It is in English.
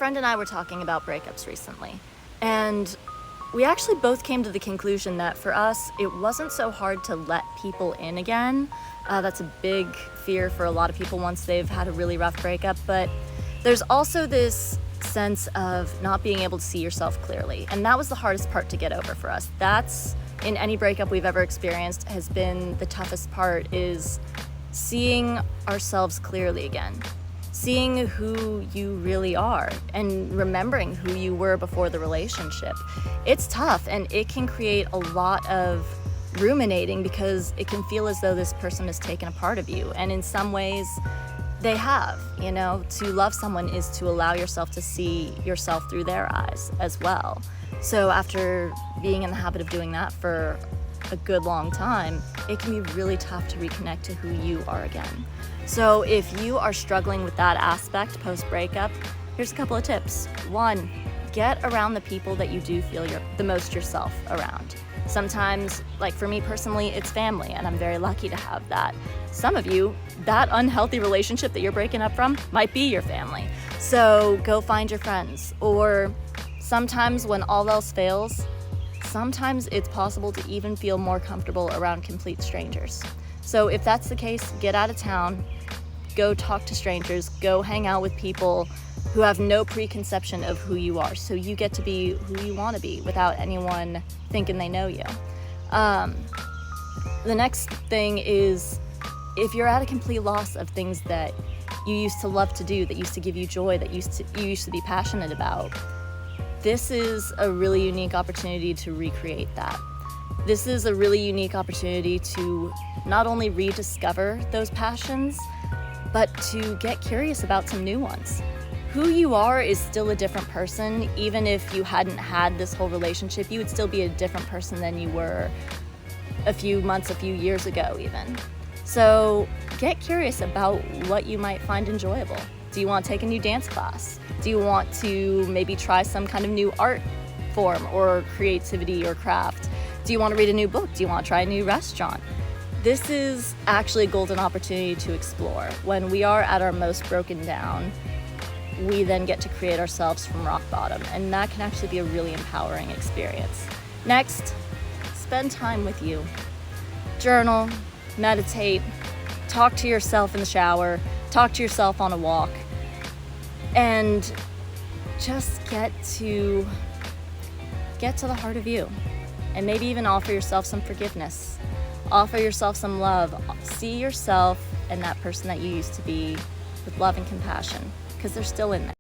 friend and I were talking about breakups recently, and we actually both came to the conclusion that for us, it wasn't so hard to let people in again. That's a big fear for a lot of people once they've had a really rough breakup, but there's also this sense of not being able to see yourself clearly, and that was the hardest part to get over for us. That's, in any breakup we've ever experienced, has been the toughest part, is seeing ourselves clearly again. Seeing who you really are and remembering who you were before the relationship. It's tough, and it can create a lot of ruminating because it can feel as though this person has taken a part of you, and in some ways they have. To love someone is to allow yourself to see yourself through their eyes as well. So after being in the habit of doing that for a good long time, it can be really tough to reconnect to who you are again. So if you are struggling with that aspect post-breakup, here's a couple of tips. 1, get around the people that you do feel you're the most yourself around. Sometimes, like for me personally, it's family, and I'm very lucky to have that. Some of you, that unhealthy relationship that you're breaking up from might be your family. So go find your friends. Or sometimes when all else fails, sometimes it's possible to even feel more comfortable around complete strangers. So if that's the case, get out of town, go talk to strangers, go hang out with people who have no preconception of who you are, so you get to be who you want to be without anyone thinking they know you. The next thing is, if you're at a complete loss of things that you used to love to do, that used to give you joy, that you used to be passionate about, this is a really unique opportunity to recreate that. This is a really unique opportunity to not only rediscover those passions, but to get curious about some new ones. Who you are is still a different person. Even if you hadn't had this whole relationship, you would still be a different person than you were a few months, a few years ago even. So get curious about what you might find enjoyable. Do you want to take a new dance class? Do you want to maybe try some kind of new art form or creativity or craft? Do you want to read a new book? Do you want to try a new restaurant? This is actually a golden opportunity to explore. When we are at our most broken down, we then get to create ourselves from rock bottom, and that can actually be a really empowering experience. Next, spend time with you. Journal, meditate, talk to yourself in the shower, talk to yourself on a walk, and just get to the heart of you. And maybe even offer yourself some forgiveness. Offer yourself some love. See yourself and that person that you used to be with love and compassion, because they're still in there.